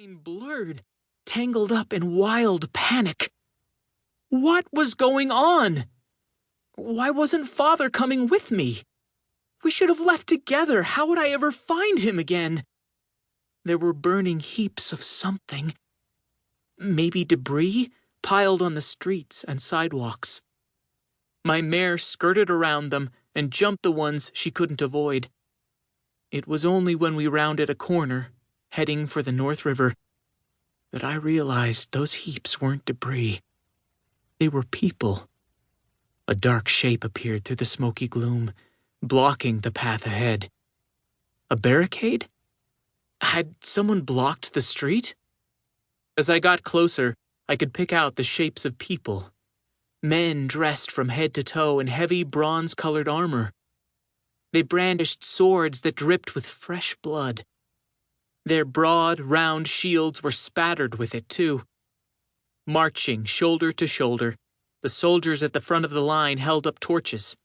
brain blurred, tangled up in wild panic. What was going on? Why wasn't Father coming with me? We should have left together. How would I ever find him again? There were burning heaps of something. Maybe debris piled on the streets and sidewalks. My mare skirted around them and jumped the ones she couldn't avoid. It was only when we rounded a corner, heading for the North River, that I realized those heaps weren't debris. They were people. A dark shape appeared through the smoky gloom, blocking the path ahead. A barricade? Had someone blocked the street? As I got closer, I could pick out the shapes of people. Men dressed from head to toe in heavy bronze-colored armor. They brandished swords that dripped with fresh blood. Their broad, round shields were spattered with it, too. Marching shoulder to shoulder, the soldiers at the front of the line held up torches.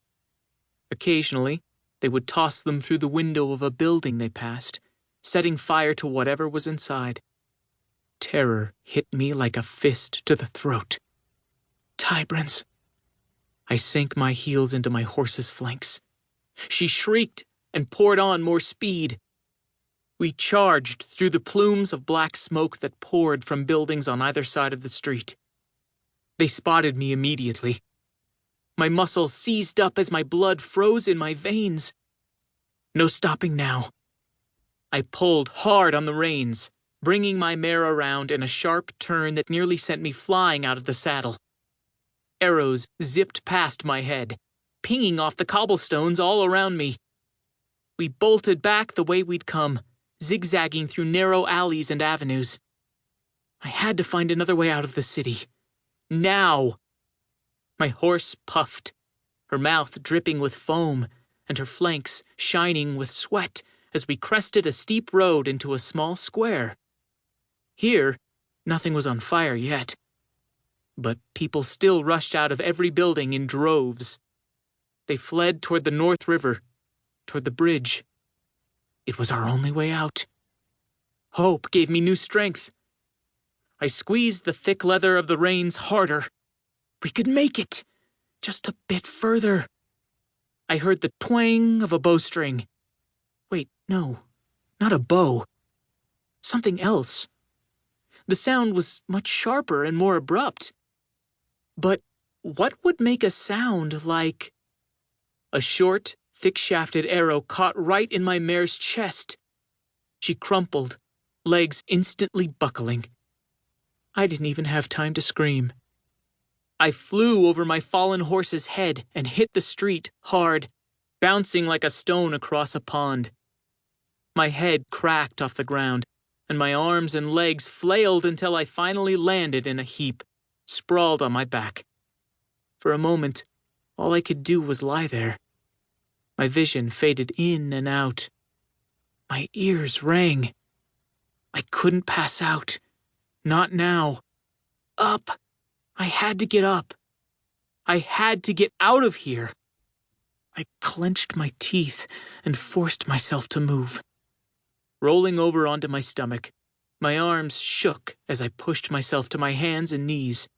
Occasionally, they would toss them through the window of a building they passed, setting fire to whatever was inside. Terror hit me like a fist to the throat. Tibrans. I sank my heels into my horse's flanks. She shrieked and poured on more speed. We charged through the plumes of black smoke that poured from buildings on either side of the street. They spotted me immediately. My muscles seized up as my blood froze in my veins. No stopping now. I pulled hard on the reins, bringing my mare around in a sharp turn that nearly sent me flying out of the saddle. Arrows zipped past my head, pinging off the cobblestones all around me. We bolted back the way we'd come, zigzagging through narrow alleys and avenues. I had to find another way out of the city. Now! My horse puffed, her mouth dripping with foam, and her flanks shining with sweat as we crested a steep road into a small square. Here, nothing was on fire yet. But people still rushed out of every building in droves. They fled toward the North River, toward the bridge. It was our only way out. Hope gave me new strength. I squeezed the thick leather of the reins harder. We could make it, just a bit further. I heard the twang of a bowstring. Wait, no, not a bow. Something else. The sound was much sharper and more abrupt. But what would make a sound like... A short, thick-shafted arrow caught right in my mare's chest. She crumpled, legs instantly buckling. I didn't even have time to scream. I flew over my fallen horse's head and hit the street hard, bouncing like a stone across a pond. My head cracked off the ground, and my arms and legs flailed until I finally landed in a heap, sprawled on my back. For a moment, all I could do was lie there. My vision faded in and out. My ears rang. I couldn't pass out. Not now. Up! I had to get up. I had to get out of here. I clenched my teeth and forced myself to move. Rolling over onto my stomach, my arms shook as I pushed myself to my hands and knees.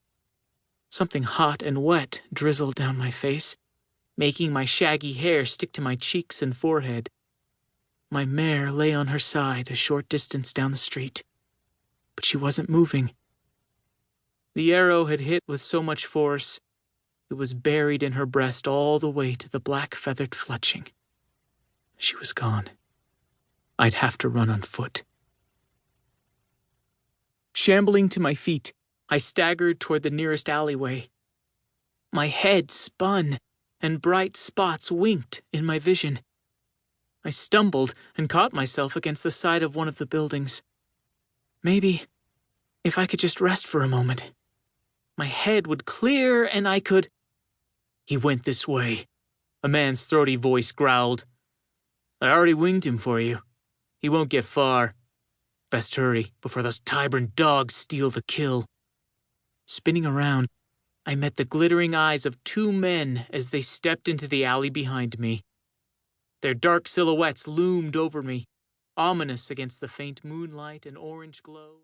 Something hot and wet drizzled down my face, making my shaggy hair stick to my cheeks and forehead. My mare lay on her side a short distance down the street, but she wasn't moving. The arrow had hit with so much force, it was buried in her breast all the way to the black feathered fletching. She was gone. I'd have to run on foot. Shambling to my feet, I staggered toward the nearest alleyway. My head spun, and bright spots winked in my vision. I stumbled and caught myself against the side of one of the buildings. Maybe, if I could just rest for a moment, my head would clear and I could... He went this way, a man's throaty voice growled. I already winged him for you. He won't get far. Best hurry before those Tibran dogs steal the kill. Spinning around, I met the glittering eyes of two men as they stepped into the alley behind me. Their dark silhouettes loomed over me, ominous against the faint moonlight and orange glow.